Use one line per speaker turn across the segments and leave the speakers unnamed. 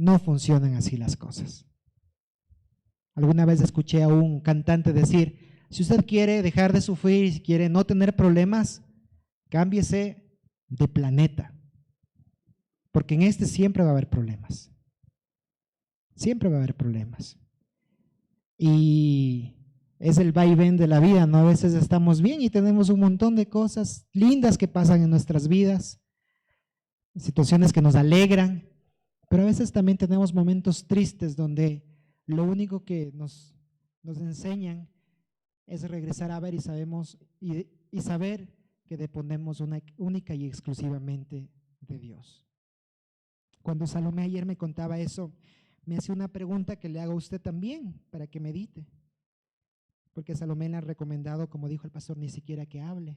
no funcionan así las cosas. Alguna vez escuché a un cantante decir, si usted quiere dejar de sufrir y si quiere no tener problemas, cámbiese de planeta, porque en este siempre va a haber problemas. Siempre va a haber problemas. Y es el vaivén de la vida, ¿no? A veces estamos bien y tenemos un montón de cosas lindas que pasan en nuestras vidas, situaciones que nos alegran, pero a veces también tenemos momentos tristes donde lo único que nos enseñan es regresar a ver y saber que dependemos única y exclusivamente de Dios. Cuando Salomé ayer me contaba eso, me hacía una pregunta que le hago a usted también para que medite, porque Salomé le ha recomendado, como dijo el pastor, ni siquiera que hable,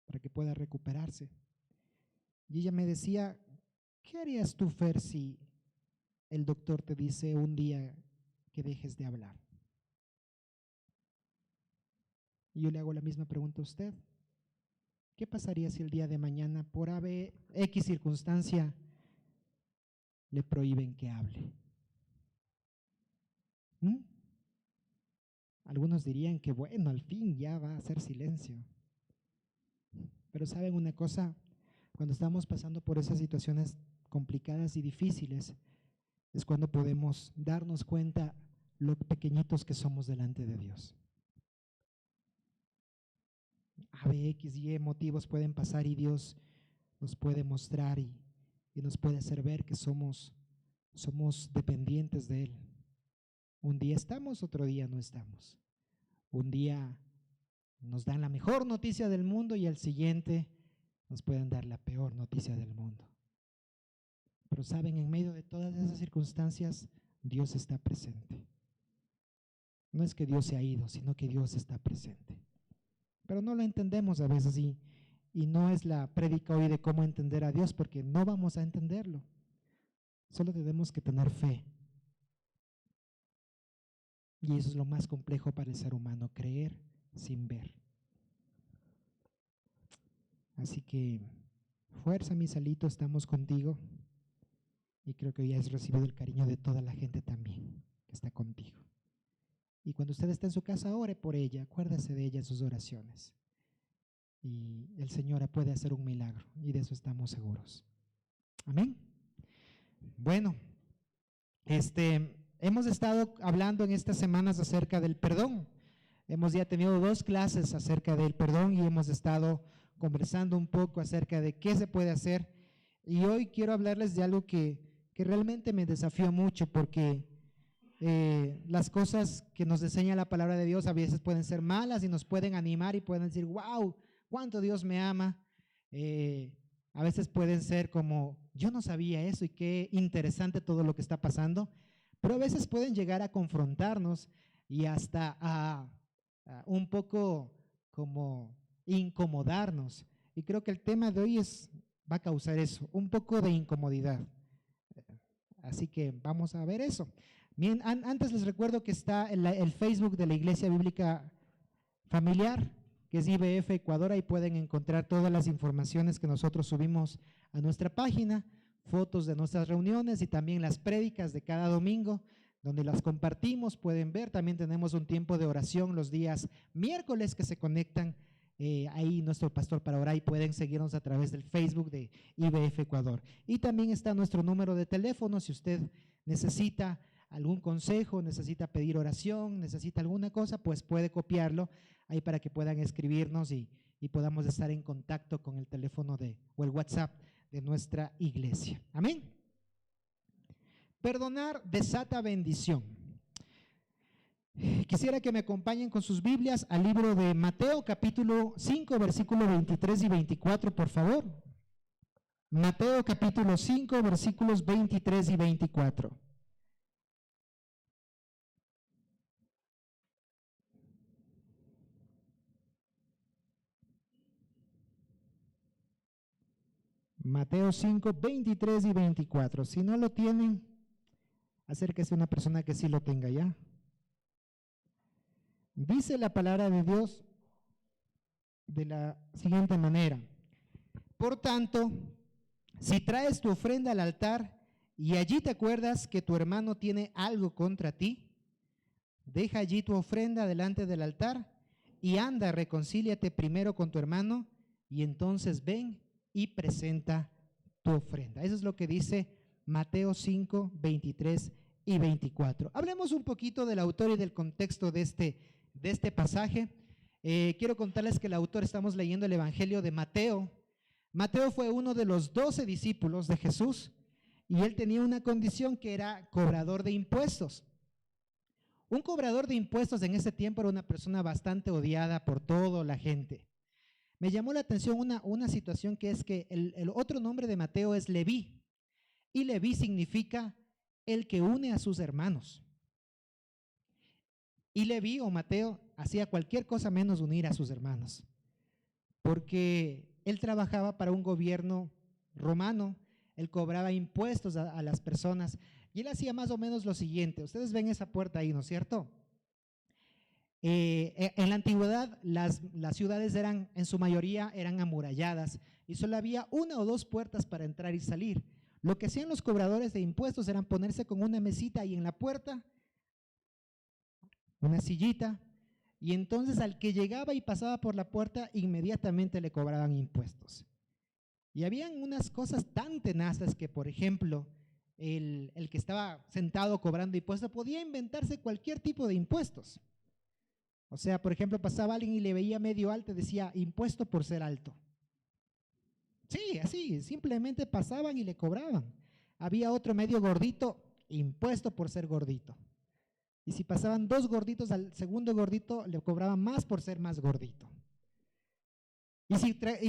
para que pueda recuperarse. Y ella me decía, ¿qué harías tú, Fer, si el doctor te dice un día que dejes de hablar? Y yo le hago la misma pregunta a usted. ¿Qué pasaría si el día de mañana, por X circunstancia, le prohíben que hable? Algunos dirían que bueno, al fin ya va a ser silencio. Pero ¿saben una cosa? Cuando estamos pasando por esas situaciones complicadas y difíciles, es cuando podemos darnos cuenta lo pequeñitos que somos delante de Dios. X, Y motivos pueden pasar y Dios nos puede mostrar y nos puede hacer ver que somos dependientes de Él. Un día estamos, otro día no estamos. Un día nos dan la mejor noticia del mundo y al siguiente nos pueden dar la peor noticia del mundo. Pero saben, en medio de todas esas circunstancias, Dios está presente. No es que Dios se ha ido, sino que Dios está presente. Pero no lo entendemos a veces y no es la prédica hoy de cómo entender a Dios, porque no vamos a entenderlo. Solo tenemos que tener fe. Y eso es lo más complejo para el ser humano, creer sin ver. Así que fuerza, mi Salito, estamos contigo. Y creo que hoy has recibido el cariño de toda la gente también que está contigo. Y cuando usted esté en su casa, ore por ella, acuérdese de ella en sus oraciones. Y el Señor puede hacer un milagro y de eso estamos seguros. Amén. Bueno, hemos estado hablando en estas semanas acerca del perdón. Hemos ya tenido 2 clases acerca del perdón y hemos estado conversando un poco acerca de qué se puede hacer. Y hoy quiero hablarles de algo que realmente me desafió mucho, porque las cosas que nos enseña la palabra de Dios a veces pueden ser malas y nos pueden animar y pueden decir, wow, cuánto Dios me ama. A veces pueden ser como, yo no sabía eso y qué interesante todo lo que está pasando, pero a veces pueden llegar a confrontarnos y hasta a un poco como incomodarnos. Y creo que el tema de hoy va a causar eso, un poco de incomodidad. Así que vamos a ver eso. Bien, antes les recuerdo que está el Facebook de la Iglesia Bíblica Familiar, que es IBF Ecuador. Ahí pueden encontrar todas las informaciones que nosotros subimos a nuestra página, fotos de nuestras reuniones y también las prédicas de cada domingo, donde las compartimos, pueden ver. También tenemos un tiempo de oración los días miércoles que se conectan ahí nuestro pastor para orar, y pueden seguirnos a través del Facebook de IBF Ecuador. Y también está nuestro número de teléfono si usted necesita algún consejo, necesita pedir oración, necesita alguna cosa, pues puede copiarlo ahí para que puedan escribirnos y podamos estar en contacto con el teléfono o el WhatsApp de nuestra iglesia. Amén. Perdonar desata bendición. Quisiera que me acompañen con sus Biblias al libro de Mateo capítulo 5, versículos 23 y 24, por favor. Mateo capítulo 5, versículos 23 y 24. Mateo 5, 23 y 24. Si no lo tienen, acérquese a una persona que sí lo tenga ya. Dice la palabra de Dios de la siguiente manera: por tanto, si traes tu ofrenda al altar y allí te acuerdas que tu hermano tiene algo contra ti, deja allí tu ofrenda delante del altar y anda, reconcíliate primero con tu hermano y entonces ven y presenta tu ofrenda. Eso es lo que dice Mateo 5, 23 y 24. Hablemos un poquito del autor y del contexto de este pasaje. Quiero contarles que el autor, estamos leyendo el Evangelio de Mateo. Mateo fue uno de los 12 discípulos de Jesús y él tenía una condición que era cobrador de impuestos. Un cobrador de impuestos en ese tiempo era una persona bastante odiada por toda la gente. Me llamó la atención una situación, que es que el otro nombre de Mateo es Leví, y Leví significa el que une a sus hermanos. Y Leví o Mateo hacía cualquier cosa menos unir a sus hermanos, porque él trabajaba para un gobierno romano, él cobraba impuestos a las personas, y él hacía más o menos lo siguiente. Ustedes ven esa puerta ahí, ¿no es cierto? En la antigüedad las ciudades eran, en su mayoría, eran amuralladas y solo había una o dos puertas para entrar y salir. Lo que hacían los cobradores de impuestos eran ponerse con una mesita ahí en la puerta, una sillita, y entonces al que llegaba y pasaba por la puerta inmediatamente le cobraban impuestos. Y habían unas cosas tan tenaces que, por ejemplo, el que estaba sentado cobrando impuestos podía inventarse cualquier tipo de impuestos. O sea, por ejemplo, pasaba alguien y le veía medio alto y decía impuesto por ser alto. Sí, así, simplemente pasaban y le cobraban. Había otro medio gordito, impuesto por ser gordito. Y si pasaban dos gorditos, al segundo gordito le cobraban más por ser más gordito. Y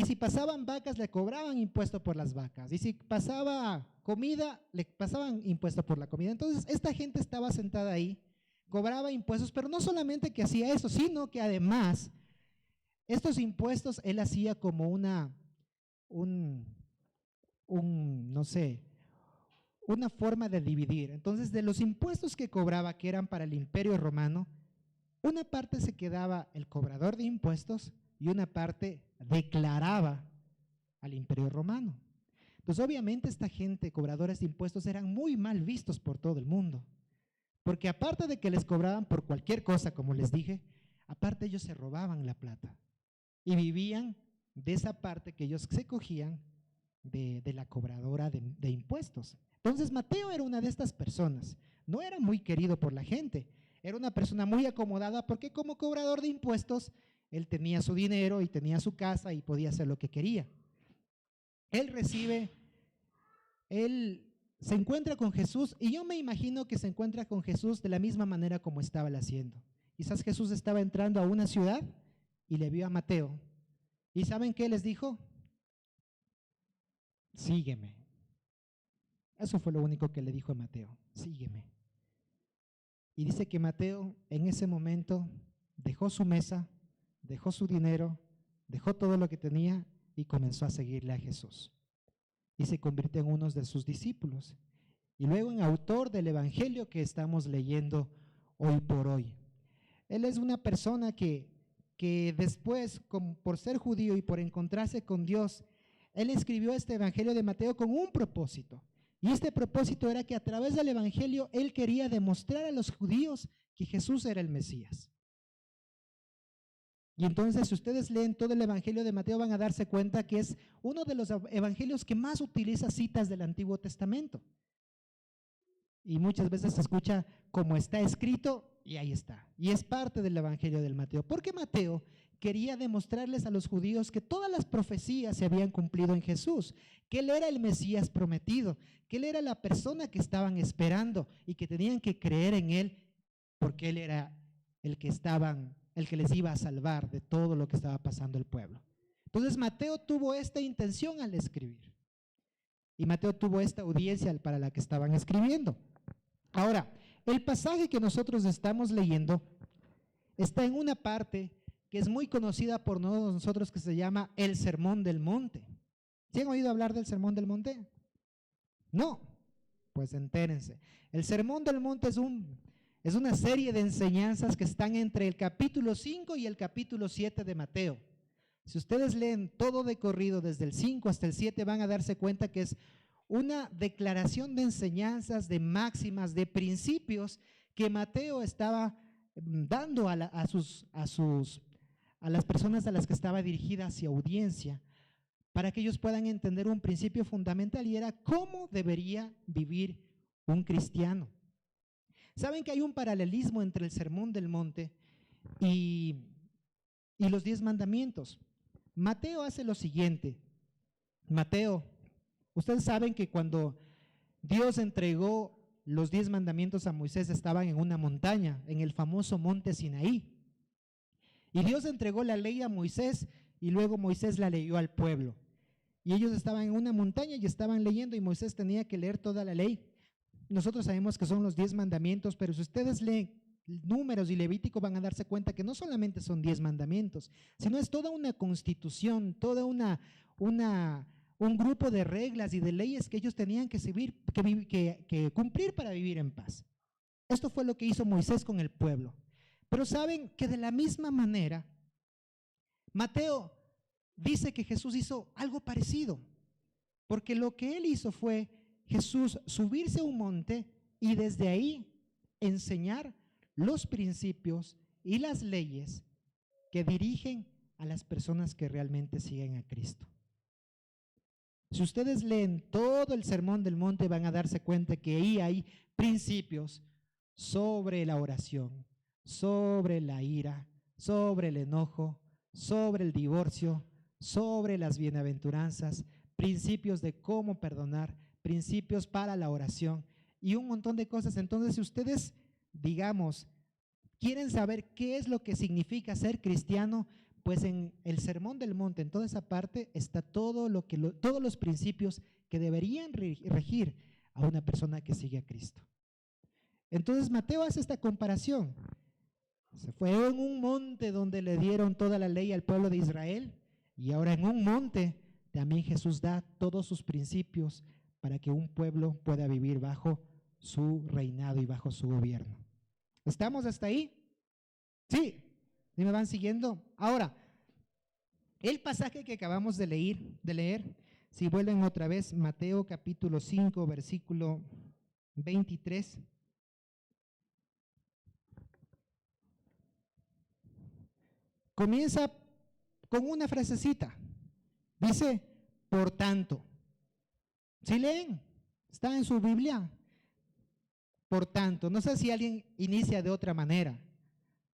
si pasaban vacas, le cobraban impuesto por las vacas. Y si pasaba comida, le pasaban impuesto por la comida. Entonces, esta gente estaba sentada ahí, cobraba impuestos, pero no solamente que hacía eso, sino que además, estos impuestos él hacía como no sé, una forma de dividir. Entonces, de los impuestos que cobraba, que eran para el Imperio Romano, una parte se quedaba el cobrador de impuestos y una parte declaraba al Imperio Romano. Entonces, obviamente, esta gente, cobradores de impuestos, eran muy mal vistos por todo el mundo, porque aparte de que les cobraban por cualquier cosa, como les dije, aparte ellos se robaban la plata y vivían de esa parte que ellos se cogían de la cobradora de impuestos. Entonces Mateo era una de estas personas, no era muy querido por la gente, era una persona muy acomodada porque como cobrador de impuestos, él tenía su dinero y tenía su casa y podía hacer lo que quería. Él se encuentra con Jesús y yo me imagino que se encuentra con Jesús de la misma manera como estaba él haciendo. Quizás Jesús estaba entrando a una ciudad y le vio a Mateo. ¿Y saben qué les dijo? Sígueme. Eso fue lo único que le dijo a Mateo, sígueme. Y dice que Mateo en ese momento dejó su mesa, dejó su dinero, dejó todo lo que tenía y comenzó a seguirle a Jesús. Y se convirtió en uno de sus discípulos. Y luego en autor del evangelio que estamos leyendo hoy por hoy. Él es una persona que después, por ser judío y por encontrarse con Dios, él escribió este evangelio de Mateo con un propósito. Y este propósito era que a través del evangelio él quería demostrar a los judíos que Jesús era el Mesías. Y entonces, si ustedes leen todo el evangelio de Mateo, van a darse cuenta que es uno de los evangelios que más utiliza citas del Antiguo Testamento. Y muchas veces se escucha como está escrito y ahí está. Y es parte del evangelio del Mateo. Porque Mateo quería demostrarles a los judíos que todas las profecías se habían cumplido en Jesús, que Él era el Mesías prometido, que Él era la persona que estaban esperando y que tenían que creer en Él porque Él era el que les iba a salvar de todo lo que estaba pasando el pueblo. Entonces Mateo tuvo esta intención al escribir. Y Mateo tuvo esta audiencia para la que estaban escribiendo. Ahora, el pasaje que nosotros estamos leyendo está en una parte que es muy conocida por nosotros, que se llama el Sermón del Monte. ¿Sí han oído hablar del Sermón del Monte? No, pues entérense. El Sermón del Monte es una serie de enseñanzas que están entre el capítulo 5 y el capítulo 7 de Mateo. Si ustedes leen todo de corrido desde el 5 hasta el 7, van a darse cuenta que es una declaración de enseñanzas, de máximas, de principios que Mateo estaba dando a las personas a las que estaba dirigida hacia audiencia, para que ellos puedan entender un principio fundamental, y era cómo debería vivir un cristiano. Saben que hay un paralelismo entre el Sermón del Monte y los 10 mandamientos. Mateo hace lo siguiente. Mateo, ustedes saben que cuando Dios entregó los 10 mandamientos a Moisés, estaban en una montaña, en el famoso monte Sinaí. Y Dios entregó la ley a Moisés y luego Moisés la leyó al pueblo. Y ellos estaban en una montaña y estaban leyendo, y Moisés tenía que leer toda la ley. Nosotros sabemos que son los 10 mandamientos, pero si ustedes leen Números y Levítico van a darse cuenta que no solamente son 10 mandamientos, sino es toda una constitución, toda un grupo de reglas y de leyes que ellos tenían que cumplir para vivir en paz. Esto fue lo que hizo Moisés con el pueblo. Pero saben que de la misma manera, Mateo dice que Jesús hizo algo parecido, porque lo que él hizo fue Jesús subirse a un monte y desde ahí enseñar los principios y las leyes que dirigen a las personas que realmente siguen a Cristo. Si ustedes leen todo el Sermón del Monte, van a darse cuenta que ahí hay principios sobre la oración, sobre la ira, sobre el enojo, sobre el divorcio, sobre las bienaventuranzas, principios de cómo perdonar, principios para la oración y un montón de cosas. Entonces, si ustedes, digamos, quieren saber qué es lo que significa ser cristiano, pues en el Sermón del Monte, en toda esa parte, está todos los principios que deberían regir a una persona que sigue a Cristo. Entonces Mateo hace esta comparación. Se fue en un monte donde le dieron toda la ley al pueblo de Israel, y ahora en un monte también Jesús da todos sus principios para que un pueblo pueda vivir bajo su reinado y bajo su gobierno. ¿Estamos hasta ahí? Sí, ¿sí me van siguiendo? Ahora, el pasaje que acabamos de leer, si vuelven otra vez, Mateo capítulo 5, versículo 23. Comienza con una frasecita. Dice, por tanto. ¿Sí leen? ¿Está en su Biblia? Por tanto. No sé si alguien inicia de otra manera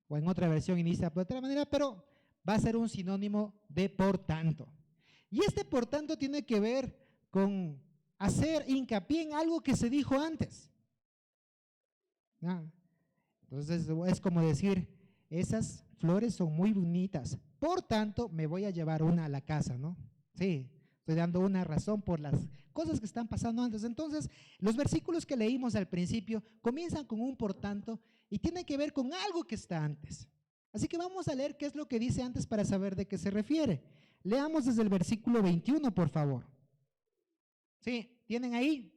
o en otra versión inicia de otra manera, pero va a ser un sinónimo de por tanto. Y este por tanto tiene que ver con hacer hincapié en algo que se dijo antes. Entonces es como decir, esas flores son muy bonitas, por tanto me voy a llevar una a la casa, ¿no? Sí, estoy dando una razón por las cosas que están pasando antes. Entonces, los versículos que leímos al principio comienzan con un por tanto y tienen que ver con algo que está antes. Así que vamos a leer qué es lo que dice antes para saber de qué se refiere. Leamos desde el versículo 21, por favor. Sí, ¿tienen ahí?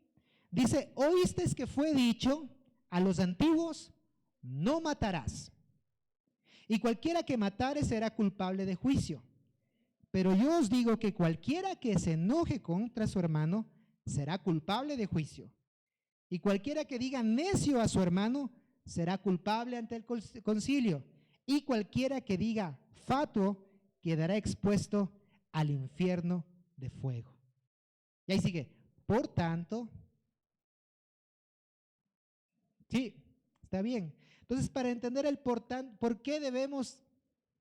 Dice, oísteis que fue dicho a los antiguos, no matarás. Y cualquiera que matare será culpable de juicio. Pero yo os digo que cualquiera que se enoje contra su hermano será culpable de juicio. Y cualquiera que diga necio a su hermano será culpable ante el concilio. Y cualquiera que diga fatuo quedará expuesto al infierno de fuego. Y ahí sigue, por tanto, sí, está bien. Entonces, para entender el por qué debemos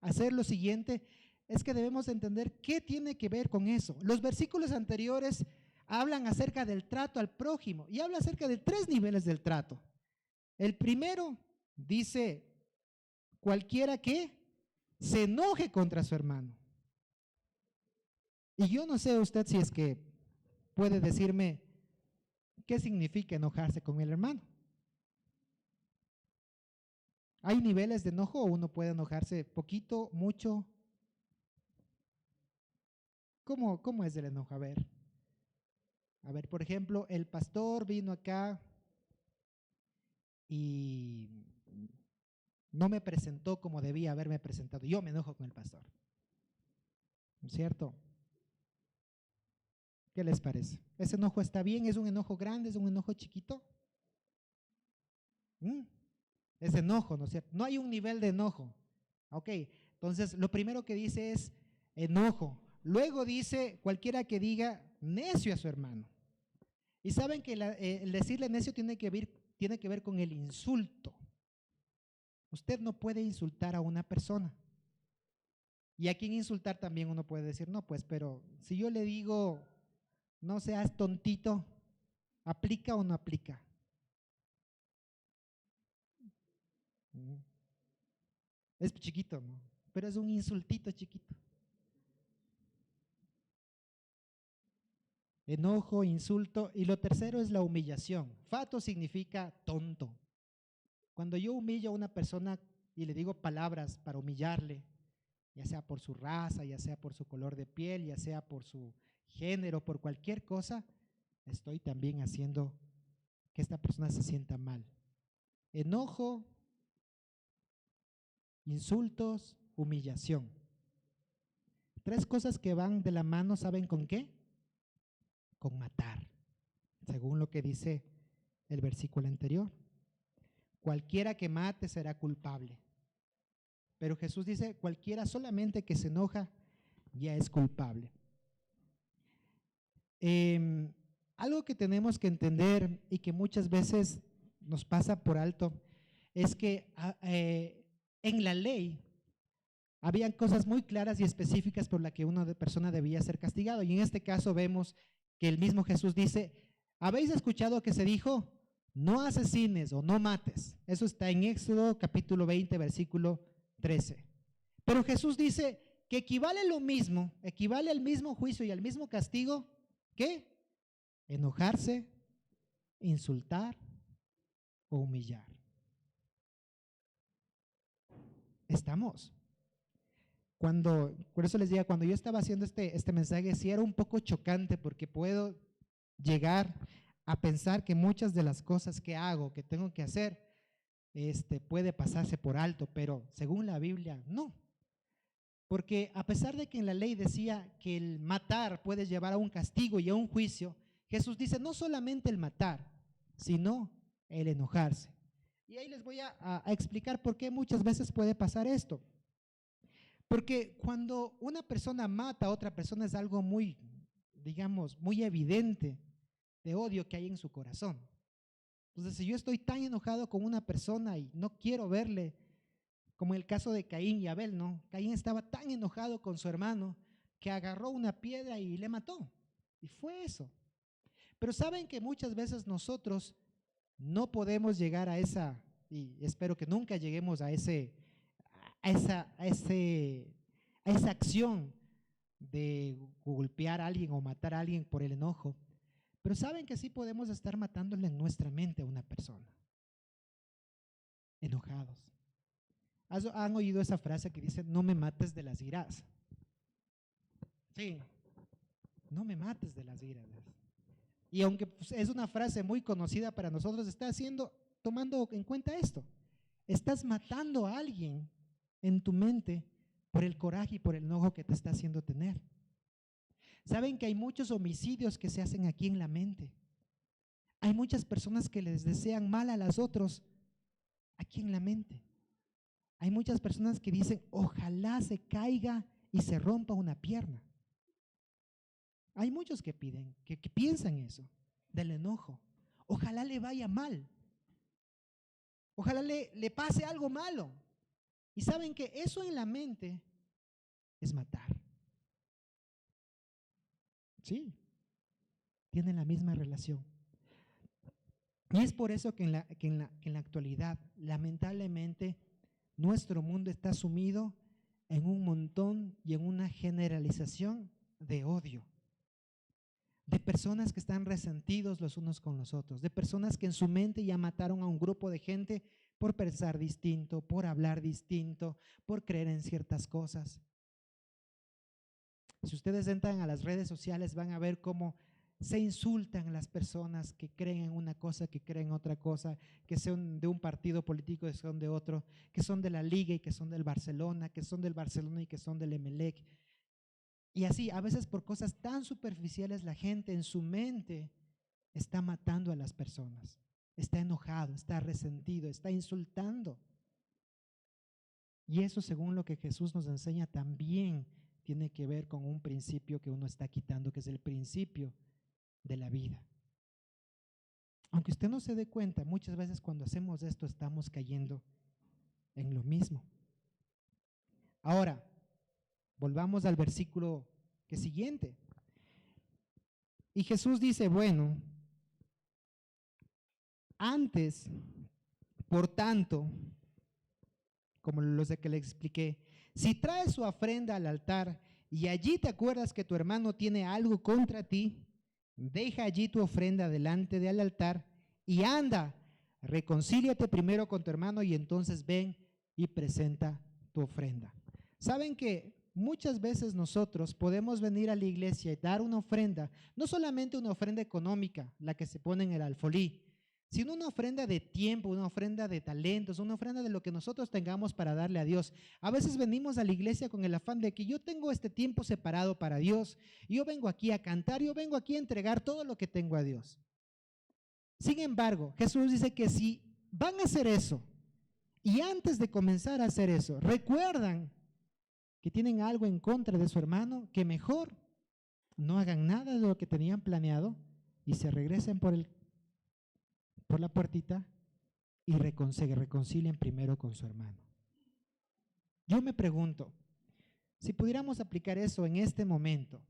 hacer lo siguiente, es que debemos entender qué tiene que ver con eso. Los versículos anteriores hablan acerca del trato al prójimo y habla acerca de 3 niveles del trato. El primero dice, cualquiera que se enoje contra su hermano. Y yo no sé usted si es que puede decirme qué significa enojarse con el hermano. ¿Hay niveles de enojo o uno puede enojarse poquito, mucho? ¿Cómo es el enojo? A ver, por ejemplo, el pastor vino acá y no me presentó como debía haberme presentado. Yo me enojo con el pastor, ¿no es cierto? ¿Qué les parece? ¿Ese enojo está bien? ¿Es un enojo grande? ¿Es un enojo chiquito? Es enojo, ¿no es cierto? No hay un nivel de enojo. Ok, entonces lo primero que dice es enojo. Luego dice cualquiera que diga necio a su hermano. Y saben que el decirle necio tiene que ver con el insulto. Usted no puede insultar a una persona. Y a quien insultar también uno puede decir, no, pues, pero si yo le digo, no seas tontito, ¿aplica o no aplica? Es chiquito, ¿no? Pero es un insultito chiquito. Enojo, insulto. Y lo tercero es la humillación. Fato significa tonto. Cuando yo humillo a una persona y le digo palabras para humillarle, ya sea por su raza, ya sea por su color de piel, ya sea por su género, por cualquier cosa, estoy también haciendo que esta persona se sienta mal. Enojo, insultos, humillación. Tres cosas que van de la mano, ¿saben con qué? Con matar, según lo que dice el versículo anterior. Cualquiera que mate será culpable. Pero Jesús dice, cualquiera solamente que se enoja ya es culpable. Algo que tenemos que entender y que muchas veces nos pasa por alto es que en la ley habían cosas muy claras y específicas por las que una persona debía ser castigado. Y en este caso vemos que el mismo Jesús dice, ¿habéis escuchado que se dijo? No asesines o no mates. Eso está en Éxodo capítulo 20, versículo 13. Pero Jesús dice que equivale al mismo juicio y al mismo castigo, ¿qué? Enojarse, insultar o humillar. Estamos. Por eso les digo, cuando yo estaba haciendo este mensaje, sí era un poco chocante porque puedo llegar a pensar que muchas de las cosas que hago, que tengo que hacer, puede pasarse por alto, pero según la Biblia, no. Porque a pesar de que en la ley decía que el matar puede llevar a un castigo y a un juicio, Jesús dice no solamente el matar, sino el enojarse. Y ahí les voy a explicar por qué muchas veces puede pasar esto. Porque cuando una persona mata a otra persona es algo muy, digamos, muy evidente de odio que hay en su corazón. Entonces, si yo estoy tan enojado con una persona y no quiero verle, como en el caso de Caín y Abel, ¿no? Caín estaba tan enojado con su hermano que agarró una piedra y le mató. Y fue eso. Pero saben que muchas veces nosotros no podemos llegar a esa, y espero que nunca lleguemos a esa acción de golpear a alguien o matar a alguien por el enojo. Pero saben que sí podemos estar matándole en nuestra mente a una persona. Enojados. ¿Han oído esa frase que dice, no me mates de las iras? Sí, no me mates de las iras. Y aunque es una frase muy conocida para nosotros, está tomando en cuenta esto. Estás matando a alguien en tu mente por el coraje y por el enojo que te está haciendo tener. Saben que hay muchos homicidios que se hacen aquí en la mente. Hay muchas personas que les desean mal a los otros aquí en la mente. Hay muchas personas que dicen, ojalá se caiga y se rompa una pierna. Hay muchos que piensan eso, del enojo. Ojalá le vaya mal. Ojalá le pase algo malo. Y saben que eso en la mente es matar. Sí, tienen la misma relación. Y es por eso que en la actualidad, lamentablemente, nuestro mundo está sumido en un montón y en una generalización de odio, de personas que están resentidos los unos con los otros, de personas que en su mente ya mataron a un grupo de gente por pensar distinto, por hablar distinto, por creer en ciertas cosas. Si ustedes entran a las redes sociales van a ver cómo se insultan las personas que creen en una cosa, que creen en otra cosa, que son de un partido político y son de otro, que son de la Liga y que son del Barcelona, que son del Barcelona y que son del Emelec. Y así, a veces por cosas tan superficiales, la gente en su mente está matando a las personas. Está enojado, está resentido, está insultando. Y eso, según lo que Jesús nos enseña, también tiene que ver con un principio que uno está quitando, que es el principio de la vida. Aunque usted no se dé cuenta, muchas veces cuando hacemos esto estamos cayendo en lo mismo. Ahora, volvamos al versículo que siguiente. Y Jesús dice, bueno, antes, por tanto, como los de que le expliqué, si traes su ofrenda al altar y allí te acuerdas que tu hermano tiene algo contra ti, deja allí tu ofrenda delante del altar y anda, reconcíliate primero con tu hermano y entonces ven y presenta tu ofrenda. ¿Saben que muchas veces nosotros podemos venir a la iglesia y dar una ofrenda, no solamente una ofrenda económica, la que se pone en el alfolí, sino una ofrenda de tiempo, una ofrenda de talentos, una ofrenda de lo que nosotros tengamos para darle a Dios? A veces venimos a la iglesia con el afán de que yo tengo este tiempo separado para Dios, yo vengo aquí a cantar, yo vengo aquí a entregar todo lo que tengo a Dios. Sin embargo, Jesús dice que si van a hacer eso, y antes de comenzar a hacer eso, recuerdan que tienen algo en contra de su hermano, que mejor no hagan nada de lo que tenían planeado y se regresen por la puertita y reconcilien primero con su hermano. Yo me pregunto, si pudiéramos aplicar eso en este momento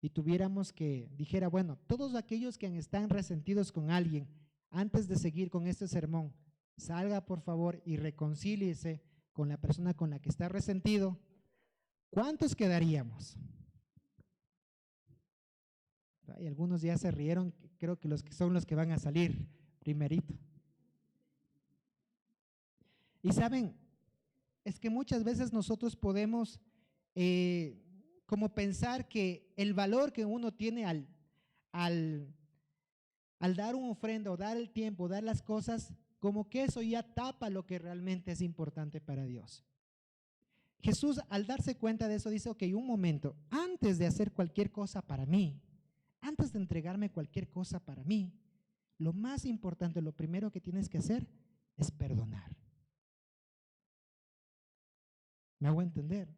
y tuviéramos que, dijera, bueno, todos aquellos que están resentidos con alguien, antes de seguir con este sermón, salga por favor y reconcíliese con la persona con la que está resentido, ¿cuántos quedaríamos? Y algunos ya se rieron, creo que los que son los que van a salir primerito. Y saben, es que muchas veces nosotros podemos como pensar que el valor que uno tiene al dar una ofrenda o dar el tiempo, dar las cosas, como que eso ya tapa lo que realmente es importante para Dios. Jesús, al darse cuenta de eso, dice, ok, un momento, antes de hacer cualquier cosa para mí, antes de entregarme cualquier cosa para mí, lo más importante, lo primero que tienes que hacer es perdonar. ¿Me hago entender?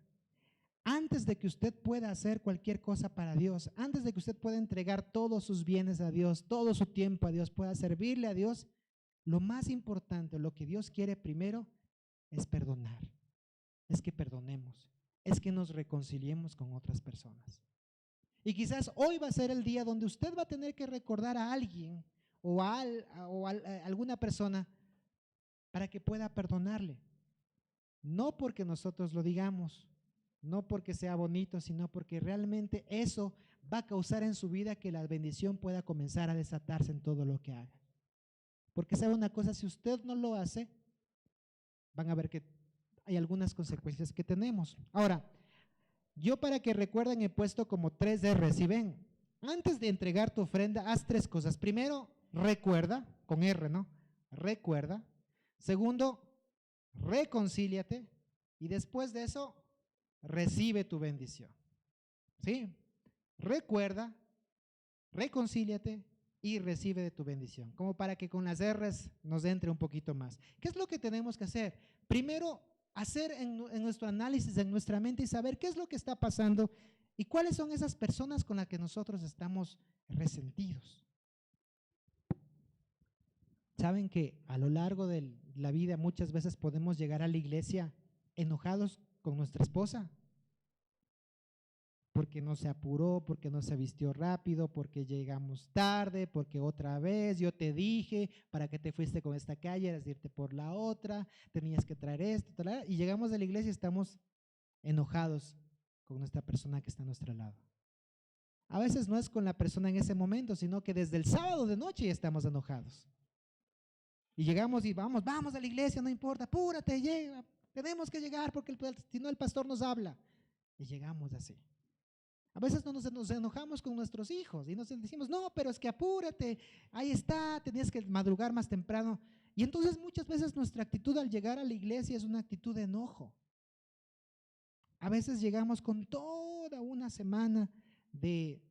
Antes de que usted pueda hacer cualquier cosa para Dios, antes de que usted pueda entregar todos sus bienes a Dios, todo su tiempo a Dios, pueda servirle a Dios, lo más importante, lo que Dios quiere primero es perdonar. Es que perdonemos, es que nos reconciliemos con otras personas. Y quizás hoy va a ser el día donde usted va a tener que recordar a alguien o a alguna persona para que pueda perdonarle. No porque nosotros lo digamos, no porque sea bonito, sino porque realmente eso va a causar en su vida que la bendición pueda comenzar a desatarse en todo lo que haga. Porque sabe una cosa, si usted no lo hace, van a ver que hay algunas consecuencias que tenemos. Ahora, yo para que recuerden he puesto como 3 R. Si ven, antes de entregar tu ofrenda, haz 3 cosas. Primero, recuerda, con R, ¿no? Recuerda. Segundo, reconcíliate. Y después de eso, recibe tu bendición. ¿Sí? Recuerda, reconcíliate y recibe de tu bendición. Como para que con las R's nos entre un poquito más. ¿Qué es lo que tenemos que hacer? Primero, hacer en nuestro análisis, en nuestra mente y saber qué es lo que está pasando y cuáles son esas personas con las que nosotros estamos resentidos. Saben que a lo largo de la vida muchas veces podemos llegar a la iglesia enojados con nuestra esposa porque no se apuró, porque no se vistió rápido, porque llegamos tarde, porque otra vez yo te dije, ¿para qué te fuiste con esta calle? Eras de irte por la otra, tenías que traer esto, y llegamos a la iglesia y estamos enojados con nuestra persona que está a nuestro lado. A veces no es con la persona en ese momento, sino que desde el sábado de noche ya estamos enojados. Y llegamos y vamos a la iglesia, no importa, apúrate, llega, tenemos que llegar porque si no el pastor nos habla. Y llegamos así. A veces no nos enojamos con nuestros hijos y nos decimos, no, pero es que apúrate, ahí está, tenías que madrugar más temprano. Y entonces muchas veces nuestra actitud al llegar a la iglesia es una actitud de enojo. A veces llegamos con toda una semana de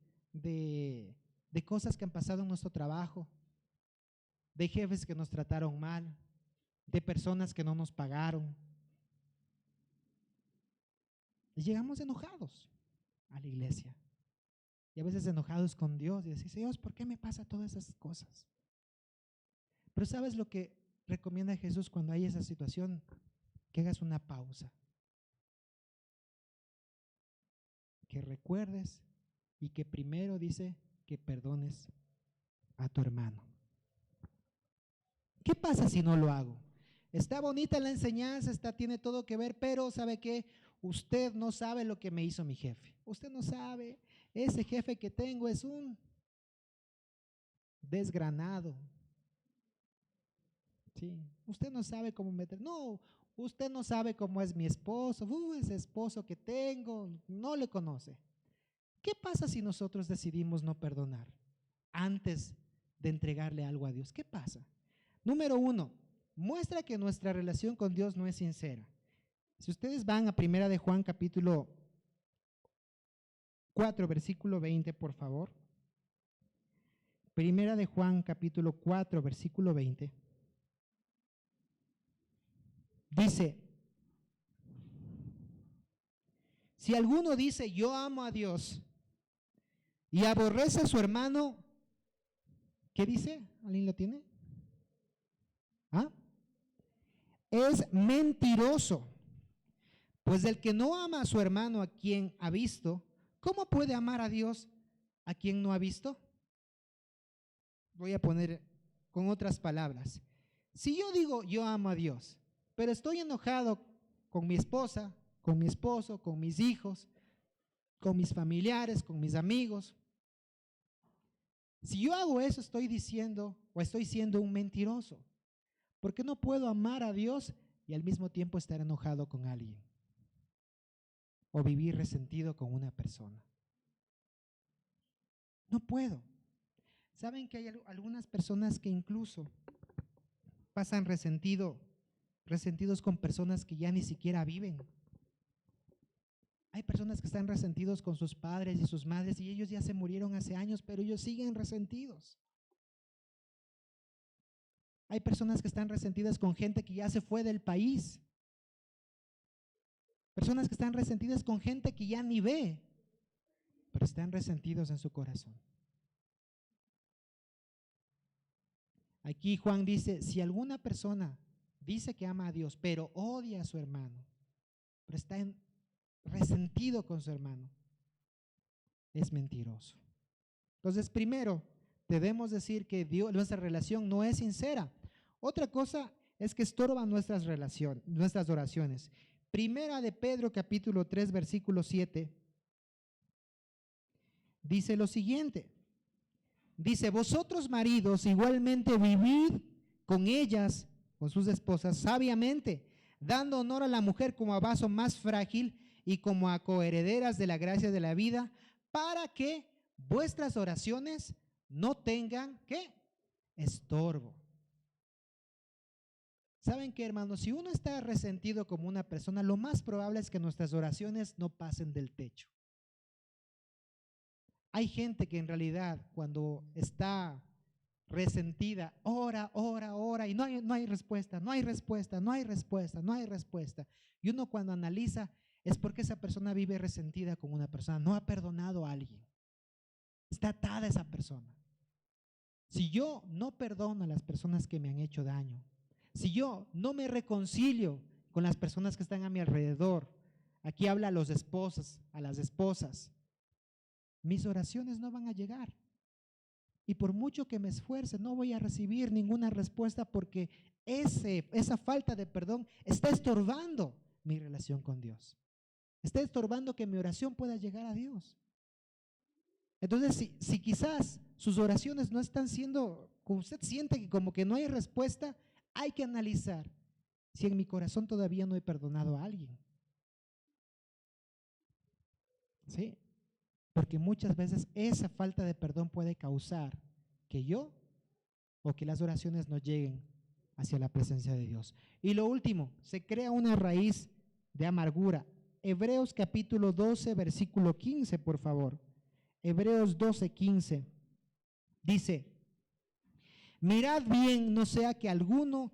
cosas que han pasado en nuestro trabajo, de jefes que nos trataron mal, de personas que no nos pagaron. Y llegamos enojados a la iglesia. Y a veces enojados con Dios y decís, Dios, ¿por qué me pasa todas esas cosas? Pero ¿sabes lo que recomienda Jesús cuando hay esa situación? Que hagas una pausa. Que recuerdes y que primero dice que perdones a tu hermano. ¿Qué pasa si no lo hago? Está bonita la enseñanza, tiene todo que ver, pero ¿sabe qué? Usted no sabe lo que me hizo mi jefe. Usted no sabe, ese jefe que tengo es un desgranado. Sí, usted no sabe cómo meter. No, usted no sabe cómo es mi esposo. Ese esposo que tengo, no le conoce. ¿Qué pasa si nosotros decidimos no perdonar antes de entregarle algo a Dios? ¿Qué pasa? Número 1, muestra que nuestra relación con Dios no es sincera. Si ustedes van a 1 de Juan capítulo 4, versículo 20, por favor. 1 de Juan capítulo 4, versículo 20. Dice, si alguno dice yo amo a Dios y aborrece a su hermano, ¿qué dice? ¿Alguien lo tiene? ¿Ah? Es mentiroso. Pues el que no ama a su hermano a quien ha visto, ¿cómo puede amar a Dios a quien no ha visto? Voy a poner con otras palabras. Si yo digo yo amo a Dios, pero estoy enojado con mi esposa, con mi esposo, con mis hijos, con mis familiares, con mis amigos, si yo hago eso estoy diciendo o estoy siendo un mentiroso, porque no puedo amar a Dios y al mismo tiempo estar enojado con alguien o vivir resentido con una persona. No puedo. ¿Saben que hay algunas personas que incluso pasan resentidos con personas que ya ni siquiera viven? Hay personas que están resentidos con sus padres y sus madres y ellos ya se murieron hace años, pero ellos siguen resentidos. Hay personas que están resentidas con gente que ya se fue del país. Personas que están resentidas con gente que ya ni ve, pero están resentidos en su corazón. Aquí Juan dice, si alguna persona dice que ama a Dios, pero odia a su hermano, pero está resentido con su hermano, es mentiroso. Entonces, primero, debemos decir que nuestra relación no es sincera. Otra cosa es que estorban nuestras oraciones. Primera de Pedro, capítulo 3, versículo 7, dice lo siguiente. Dice, vosotros maridos igualmente vivid con ellas, con sus esposas, sabiamente, dando honor a la mujer como a vaso más frágil y como a coherederas de la gracia de la vida, para que vuestras oraciones no tengan, ¿qué? Estorbo. ¿Saben qué, hermanos? Si uno está resentido como una persona, lo más probable es que nuestras oraciones no pasen del techo. Hay gente que en realidad cuando está resentida, ora y no hay respuesta. Y uno cuando analiza es porque esa persona vive resentida con una persona, no ha perdonado a alguien. Está atada esa persona. Si yo no perdono a las personas que me han hecho daño, si yo no me reconcilio con las personas que están a mi alrededor, aquí habla a los esposos, a las esposas, mis oraciones no van a llegar. Y por mucho que me esfuerce, no voy a recibir ninguna respuesta porque esa falta de perdón está estorbando mi relación con Dios. Está estorbando que mi oración pueda llegar a Dios. Entonces, si quizás sus oraciones no están siendo, como usted siente que como que no hay respuesta, hay que analizar si en mi corazón todavía no he perdonado a alguien. ¿Sí? Porque muchas veces esa falta de perdón puede causar que yo o que las oraciones no lleguen hacia la presencia de Dios. Y lo último, se crea una raíz de amargura Hebreos capítulo 12, versículo 15, por favor. Hebreos 12, 15. Dice, mirad bien, no sea que alguno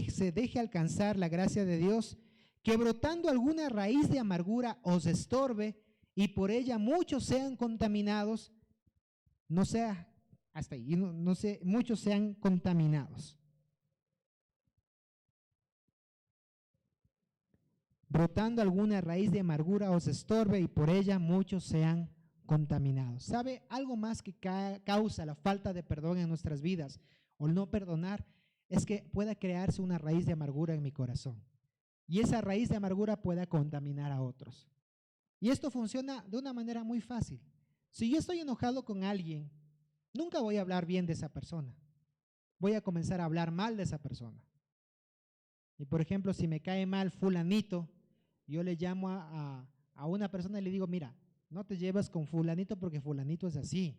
se deje alcanzar la gracia de Dios, que brotando alguna raíz de amargura os estorbe y por ella muchos sean contaminados, no sea, hasta ahí, no sé, muchos sean contaminados. Brotando alguna raíz de amargura os estorbe y por ella muchos sean contaminados. ¿Sabe algo más que causa la falta de perdón en nuestras vidas o el no perdonar? Es que pueda crearse una raíz de amargura en mi corazón y esa raíz de amargura pueda contaminar a otros. Y esto funciona de una manera muy fácil. Si yo estoy enojado con alguien, nunca voy a hablar bien de esa persona. Voy a comenzar a hablar mal de esa persona. Y por ejemplo, si me cae mal fulanito, yo le llamo a una persona y le digo, mira, no te llevas con fulanito porque fulanito es así.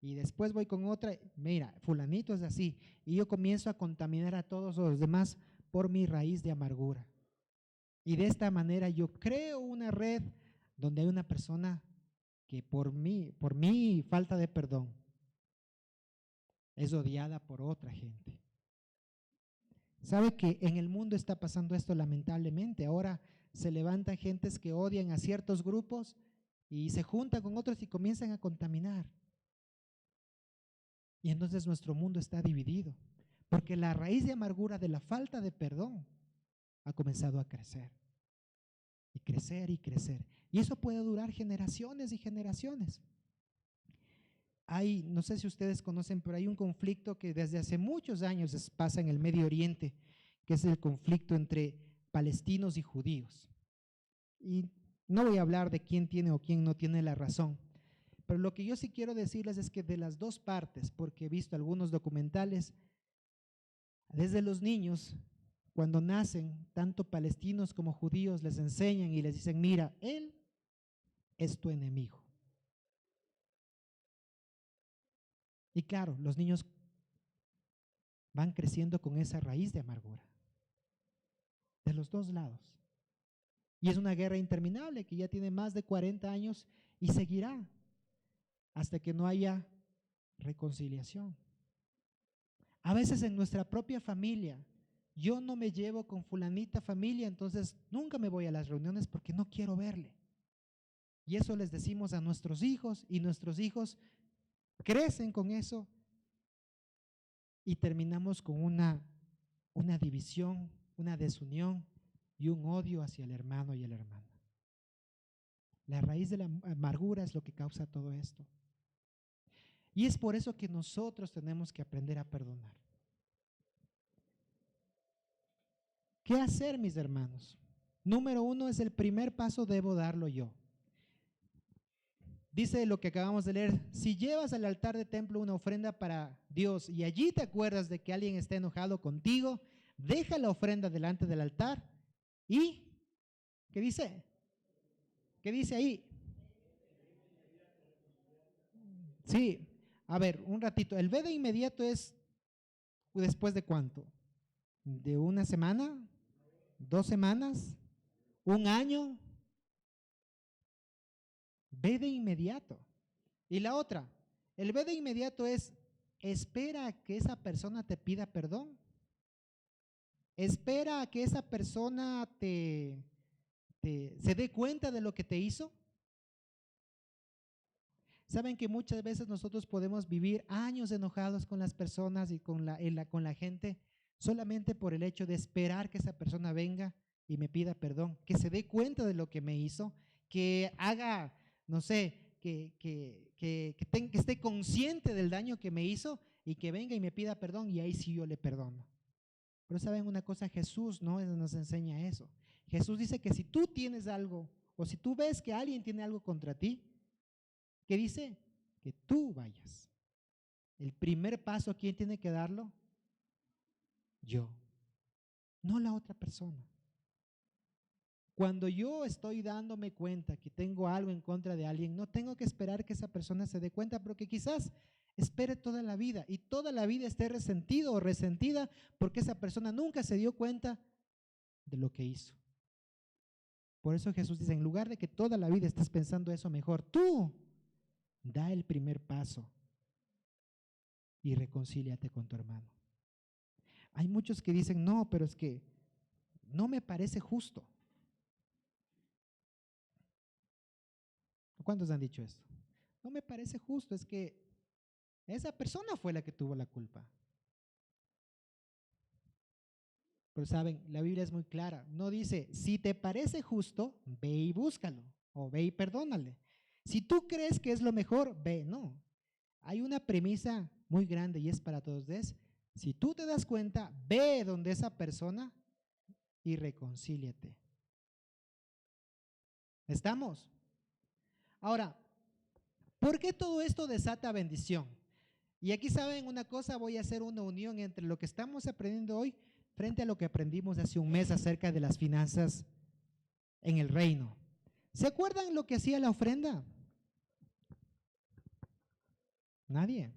Y después voy con otra, mira, fulanito es así. Y yo comienzo a contaminar a todos los demás por mi raíz de amargura. Y de esta manera yo creo una red donde hay una persona que por mi falta de perdón es odiada por otra gente. ¿Sabe que en el mundo está pasando esto lamentablemente? Ahora se levantan gentes que odian a ciertos grupos y se juntan con otros y comienzan a contaminar. Y entonces nuestro mundo está dividido, porque la raíz de amargura de la falta de perdón ha comenzado a crecer y crecer y crecer. Y eso puede durar generaciones y generaciones. No sé si ustedes conocen, pero hay un conflicto que desde hace muchos años pasa en el Medio Oriente, que es el conflicto entre palestinos y judíos. Y no voy a hablar de quién tiene o quién no tiene la razón, pero lo que yo sí quiero decirles es que de las dos partes, porque he visto algunos documentales, desde los niños, cuando nacen, tanto palestinos como judíos les enseñan y les dicen, mira, él es tu enemigo. Y claro, los niños van creciendo con esa raíz de amargura, de los dos lados. Y es una guerra interminable que ya tiene más de 40 años y seguirá hasta que no haya reconciliación. A veces en nuestra propia familia, yo no me llevo con fulanita familia, entonces nunca me voy a las reuniones porque no quiero verle. Y eso les decimos a nuestros hijos y nuestros hijos crecen con eso y terminamos con una división, una desunión y un odio hacia el hermano y el hermana. La raíz de la amargura es lo que causa todo esto. Y es por eso que nosotros tenemos que aprender a perdonar. ¿Qué hacer, mis hermanos? Número 1 es el primer paso, debo darlo yo. Dice lo que acabamos de leer, si llevas al altar de templo una ofrenda para Dios y allí te acuerdas de que alguien está enojado contigo, deja la ofrenda delante del altar y, ¿qué dice? ¿Qué dice ahí? Sí, a ver, un ratito. El ve de inmediato es después de cuánto? ¿De una semana? ¿2 semanas? ¿Un año? Ve de inmediato. Y la otra, el ve de inmediato es, espera a que esa persona te pida perdón. Espera a que esa persona se dé cuenta de lo que te hizo. Saben que muchas veces nosotros podemos vivir años enojados con las personas y con la gente solamente por el hecho de esperar que esa persona venga y me pida perdón, que se dé cuenta de lo que me hizo, que haga, no sé, que esté consciente del daño que me hizo y que venga y me pida perdón y ahí sí yo le perdono. Pero saben una cosa, Jesús no nos enseña eso. Jesús dice que si tú tienes algo o si tú ves que alguien tiene algo contra ti, ¿qué dice? Que tú vayas. El primer paso, ¿quién tiene que darlo? Yo, no la otra persona. Cuando yo estoy dándome cuenta que tengo algo en contra de alguien, no tengo que esperar que esa persona se dé cuenta, porque quizás espere toda la vida y toda la vida esté resentido o resentida porque esa persona nunca se dio cuenta de lo que hizo. Por eso Jesús dice, en lugar de que toda la vida estés pensando eso, mejor tú da el primer paso y reconcíliate con tu hermano. Hay muchos que dicen, no, pero es que no me parece justo. ¿Cuántos han dicho esto? No me parece justo, es que esa persona fue la que tuvo la culpa. Pero saben, la Biblia es muy clara. No dice, si te parece justo, ve y búscalo, o ve y perdónale. Si tú crees que es lo mejor, ve, no. Hay una premisa muy grande y es para todos. Si tú te das cuenta, ve donde esa persona y reconcíliate. ¿Estamos? Ahora, ¿por qué todo esto desata bendición? Y aquí saben una cosa, voy a hacer una unión entre lo que estamos aprendiendo hoy frente a lo que aprendimos hace un mes acerca de las finanzas en el reino. ¿Se acuerdan lo que hacía la ofrenda? Nadie.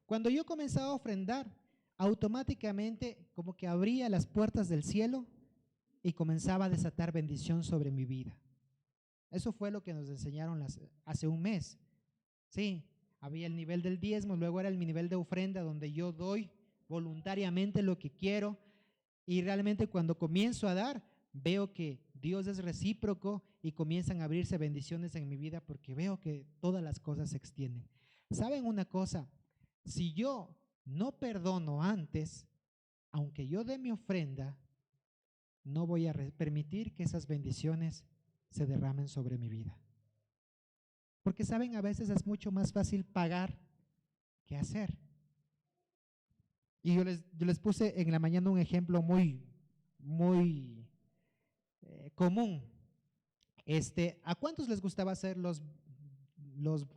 Cuando yo comenzaba a ofrendar, automáticamente como que abría las puertas del cielo y comenzaba a desatar bendición sobre mi vida. Eso fue lo que nos enseñaron hace un mes. Sí, había el nivel del diezmo, luego era el nivel de ofrenda donde yo doy voluntariamente lo que quiero y realmente cuando comienzo a dar, veo que Dios es recíproco y comienzan a abrirse bendiciones en mi vida porque veo que todas las cosas se extienden. ¿Saben una cosa? Si yo no perdono antes, aunque yo dé mi ofrenda, no voy a permitir que esas bendiciones se derramen sobre mi vida. Porque saben, a veces es mucho más fácil pagar que hacer. Y yo les puse en la mañana un ejemplo muy común. ¿A cuántos les gustaba hacer los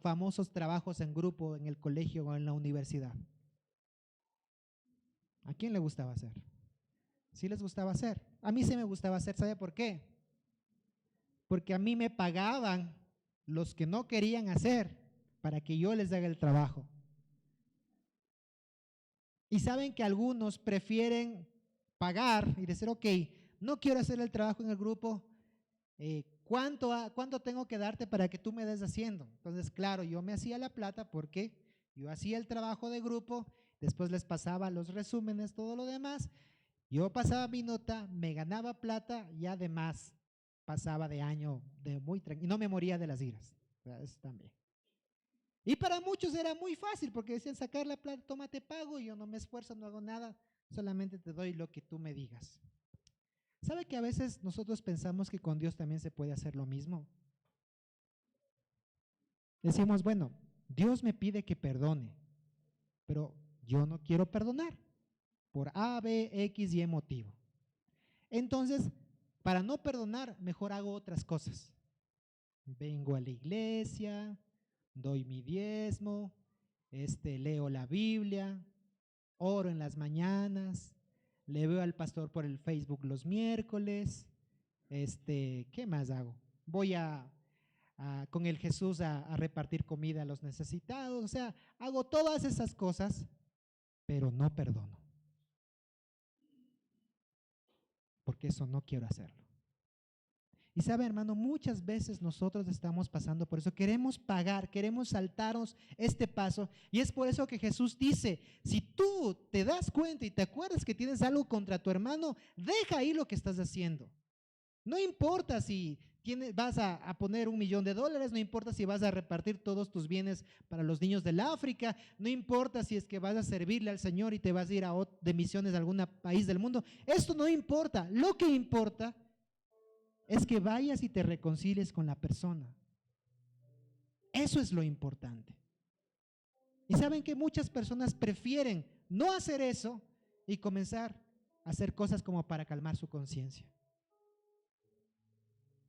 famosos trabajos en grupo en el colegio o en la universidad? ¿A quién le gustaba hacer? ¿Sí les gustaba hacer? A mí sí me gustaba hacer, ¿sabe por qué? Porque a mí me pagaban los que no querían hacer para que yo les haga el trabajo. Y saben que algunos prefieren pagar y decir, ok, no quiero hacer el trabajo en el grupo, ¿cuánto tengo que darte para que tú me des haciendo? Entonces, claro, yo me hacía la plata porque yo hacía el trabajo de grupo, después les pasaba los resúmenes, todo lo demás, yo pasaba mi nota, me ganaba plata y además pasaba de año de muy tranquilo, y no me moría de las iras, eso también. Y para muchos era muy fácil porque decían sacar la plata, tómate pago, y yo no me esfuerzo, no hago nada, solamente te doy lo que tú me digas. ¿Sabe que a veces nosotros pensamos que con Dios también se puede hacer lo mismo? Decimos, bueno, Dios me pide que perdone, pero yo no quiero perdonar por A, B, X y E motivo. Entonces, para no perdonar, mejor hago otras cosas. Vengo a la iglesia, doy mi diezmo, leo la Biblia, oro en las mañanas, le veo al pastor por el Facebook los miércoles, ¿qué más hago? Voy con el Jesús a repartir comida a los necesitados, o sea, hago todas esas cosas, pero no perdono, porque eso no quiero hacerlo. Y sabe, hermano, muchas veces nosotros estamos pasando por eso, queremos pagar, queremos saltarnos este paso, y es por eso que Jesús dice, si tú te das cuenta y te acuerdas que tienes algo contra tu hermano, deja ahí lo que estás haciendo. No importa si vas a poner $1,000,000, no importa si vas a repartir todos tus bienes para los niños del África, no importa si es que vas a servirle al Señor y te vas a ir de misiones a algún país del mundo, esto no importa, lo que importa es que vayas y te reconcilies con la persona. Eso es lo importante. Y saben que muchas personas prefieren no hacer eso y comenzar a hacer cosas como para calmar su conciencia.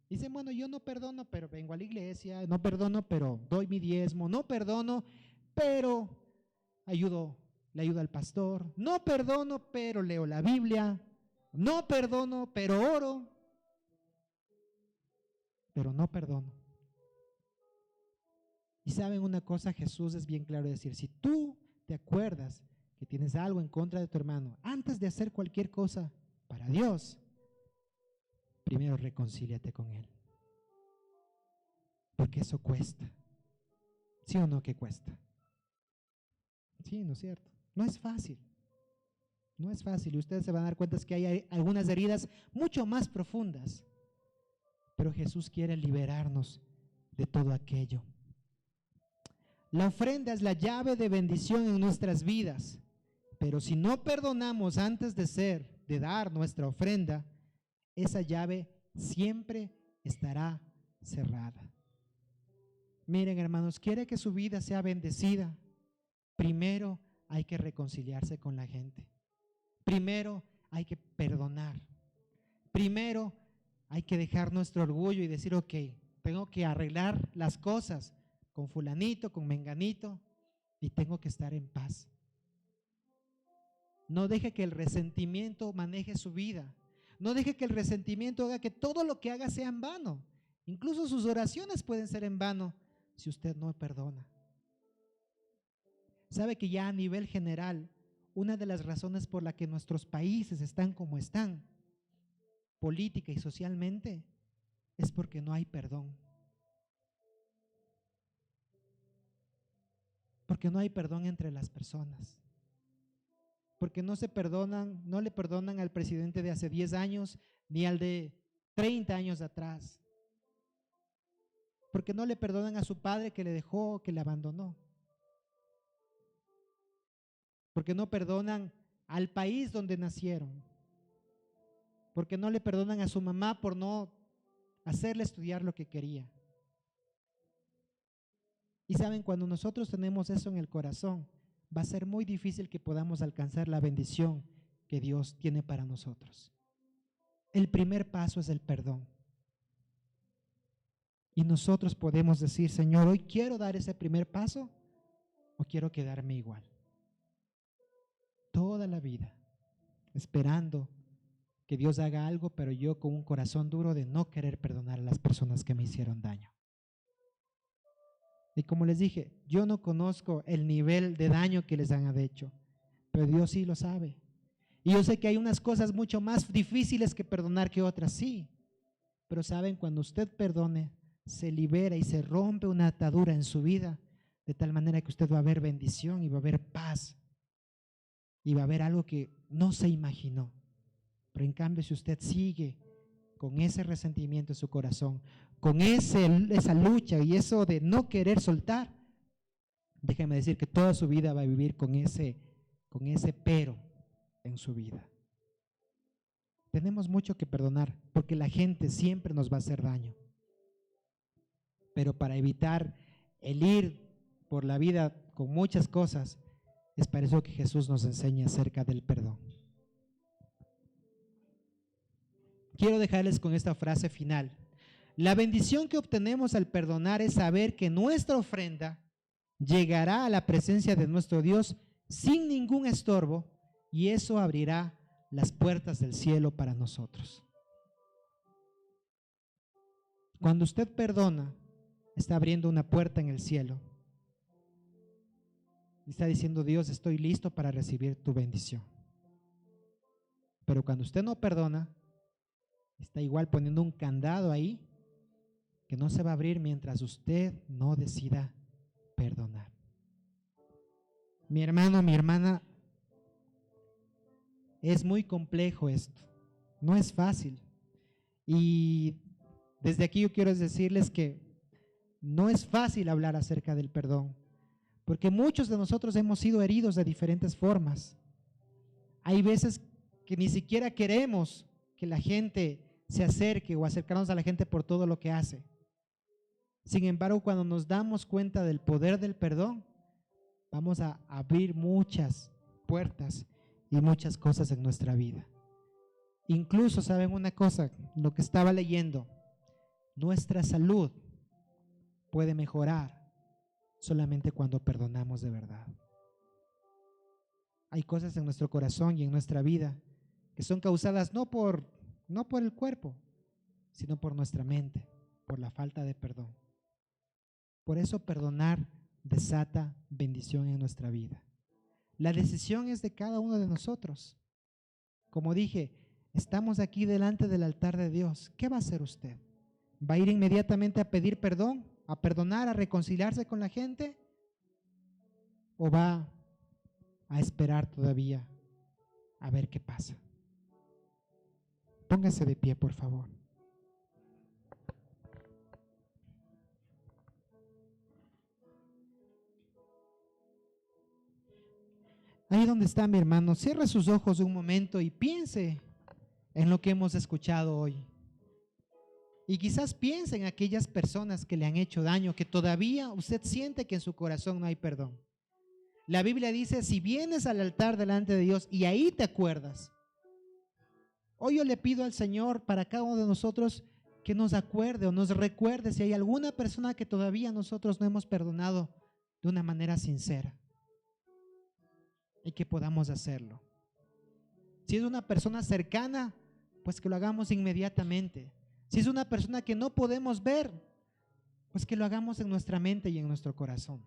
Dicen, bueno, yo no perdono, pero vengo a la iglesia, no perdono, pero doy mi diezmo, no perdono, pero le ayudo al pastor, no perdono, pero leo la Biblia, no perdono, pero oro, pero no perdono. Y saben una cosa, Jesús es bien claro de decir, si tú te acuerdas que tienes algo en contra de tu hermano, antes de hacer cualquier cosa para Dios, primero reconcíliate con Él. Porque eso cuesta. ¿Sí o no que cuesta? Sí, ¿no es cierto? No es fácil. No es fácil y ustedes se van a dar cuenta que hay algunas heridas mucho más profundas. Pero Jesús quiere liberarnos de todo aquello. La ofrenda es la llave de bendición en nuestras vidas. Pero si no perdonamos antes de dar nuestra ofrenda, esa llave siempre estará cerrada. Miren, hermanos, quiere que su vida sea bendecida. Primero hay que reconciliarse con la gente. Primero hay que perdonar. Primero hay que dejar nuestro orgullo y decir, ok, tengo que arreglar las cosas con fulanito, con menganito, y tengo que estar en paz. No deje que el resentimiento maneje su vida. No deje que el resentimiento haga que todo lo que haga sea en vano. Incluso sus oraciones pueden ser en vano si usted no perdona. Sabe que ya a nivel general, una de las razones por la que nuestros países están como están, política y socialmente, es porque no hay perdón. Porque no hay perdón entre las personas. Porque no le perdonan al presidente de hace 10 años ni al de 30 años atrás. Porque no le perdonan a su padre que le dejó, que le abandonó. Porque no perdonan al país donde nacieron. Porque no le perdonan a su mamá por no hacerle estudiar lo que quería. Y saben, cuando nosotros tenemos eso en el corazón, va a ser muy difícil que podamos alcanzar la bendición que Dios tiene para nosotros. El primer paso es el perdón. Y nosotros podemos decir, Señor, hoy quiero dar ese primer paso o quiero quedarme igual. Toda la vida, esperando que Dios haga algo, pero yo con un corazón duro de no querer perdonar a las personas que me hicieron daño. Y como les dije, yo no conozco el nivel de daño que les han hecho, pero Dios sí lo sabe. Y yo sé que hay unas cosas mucho más difíciles que perdonar que otras, sí. Pero saben, cuando usted perdone, se libera y se rompe una atadura en su vida, de tal manera que usted va a ver bendición y va a haber paz. Y va a haber algo que no se imaginó. Pero en cambio, si usted sigue con ese resentimiento en su corazón, con esa lucha y eso de no querer soltar, déjeme decir que toda su vida va a vivir con ese pero en su vida. Tenemos mucho que perdonar porque la gente siempre nos va a hacer daño. Pero para evitar el ir por la vida con muchas cosas, es para eso que Jesús nos enseña acerca del perdón. Quiero dejarles con esta frase final. La bendición que obtenemos al perdonar es saber que nuestra ofrenda llegará a la presencia de nuestro Dios sin ningún estorbo y eso abrirá las puertas del cielo para nosotros. Cuando usted perdona, está abriendo una puerta en el cielo. Está diciendo, Dios, estoy listo para recibir tu bendición. Pero cuando usted no perdona, está igual poniendo un candado ahí que no se va a abrir mientras usted no decida perdonar. Mi hermano, mi hermana, es muy complejo esto, no es fácil. Y desde aquí yo quiero decirles que no es fácil hablar acerca del perdón, porque muchos de nosotros hemos sido heridos de diferentes formas. Hay veces que ni siquiera queremos que la gente se acerque o acercarnos a la gente por todo lo que hace. Sin embargo, cuando nos damos cuenta del poder del perdón, vamos a abrir muchas puertas y muchas cosas en nuestra vida. Incluso, ¿saben una cosa? Lo que estaba leyendo, nuestra salud puede mejorar solamente cuando perdonamos de verdad. Hay cosas en nuestro corazón y en nuestra vida que son causadas no por el cuerpo, sino por nuestra mente, por la falta de perdón. Por eso perdonar desata bendición en nuestra vida. La decisión es de cada uno de nosotros. Como dije, Estamos aquí delante del altar de Dios. ¿Qué va a hacer usted? ¿Va a ir inmediatamente a pedir perdón, a perdonar, a reconciliarse con la gente? ¿O va a esperar todavía a ver qué pasa? Póngase de pie, por favor. Ahí donde está mi hermano, cierre sus ojos un momento y piense en lo que hemos escuchado hoy. Y quizás piense en aquellas personas que le han hecho daño, que todavía usted siente que en su corazón no hay perdón. La Biblia dice, si vienes al altar delante de Dios y ahí te acuerdas. Hoy yo le pido al Señor para cada uno de nosotros que nos acuerde o nos recuerde si hay alguna persona que todavía nosotros no hemos perdonado de una manera sincera. Y que podamos hacerlo. Si es una persona cercana, pues que lo hagamos inmediatamente. Si es una persona que no podemos ver, pues que lo hagamos en nuestra mente y en nuestro corazón.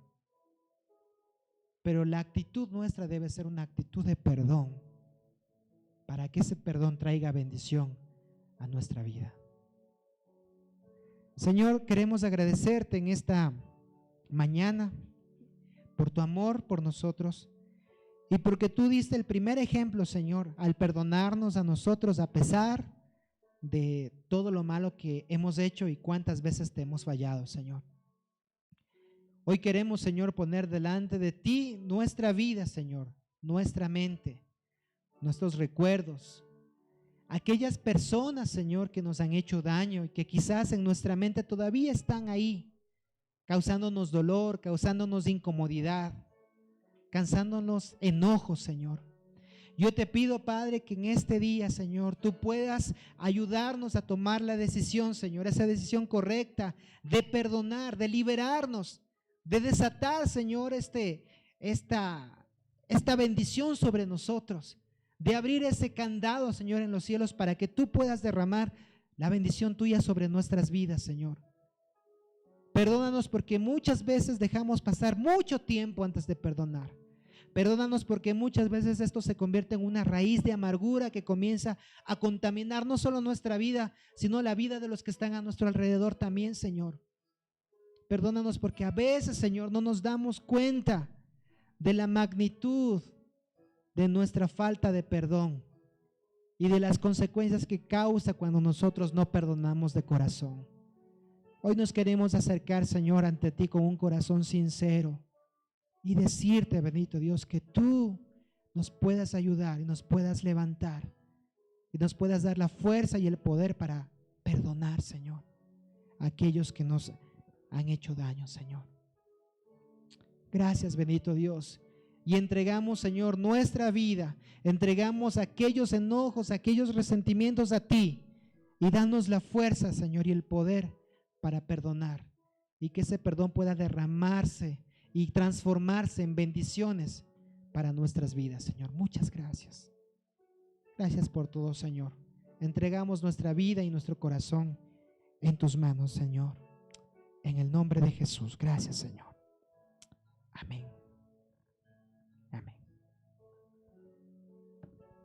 Pero la actitud nuestra debe ser una actitud de perdón, para que ese perdón traiga bendición a nuestra vida. Señor, queremos agradecerte en esta mañana por tu amor por nosotros. Y porque tú diste el primer ejemplo, Señor, al perdonarnos a nosotros a pesar de todo lo malo que hemos hecho y cuántas veces te hemos fallado, Señor. Hoy queremos, Señor, poner delante de ti nuestra vida, Señor, nuestra mente, nuestros recuerdos, aquellas personas, Señor, que nos han hecho daño y que quizás en nuestra mente todavía están ahí, causándonos dolor, causándonos incomodidad, causándonos enojo, Señor. Yo te pido, Padre, que en este día, Señor, tú puedas ayudarnos a tomar la decisión, Señor, esa decisión correcta de perdonar, de liberarnos, de desatar, Señor, esta bendición sobre nosotros, de abrir ese candado, Señor, en los cielos para que tú puedas derramar la bendición tuya sobre nuestras vidas, Señor. Perdónanos porque muchas veces dejamos pasar mucho tiempo antes de perdonar. Perdónanos porque muchas veces esto se convierte en una raíz de amargura que comienza a contaminar no solo nuestra vida, sino la vida de los que están a nuestro alrededor también, Señor. Perdónanos porque a veces, Señor, no nos damos cuenta de la magnitud de nuestra falta de perdón y de las consecuencias que causa cuando nosotros no perdonamos de corazón. Hoy nos queremos acercar, Señor, ante ti con un corazón sincero y decirte, bendito Dios, que tú nos puedas ayudar y nos puedas levantar y nos puedas dar la fuerza y el poder para perdonar, Señor, a aquellos que nos han hecho daño, Señor. Gracias, bendito Dios. Y entregamos, Señor, nuestra vida, entregamos aquellos enojos, aquellos resentimientos a ti y danos la fuerza, Señor, y el poder para perdonar y que ese perdón pueda derramarse y transformarse en bendiciones para nuestras vidas, Señor. Muchas gracias. Gracias por todo, Señor. Entregamos nuestra vida y nuestro corazón en tus manos, Señor. En el nombre de Jesús. Gracias, Señor. Amén.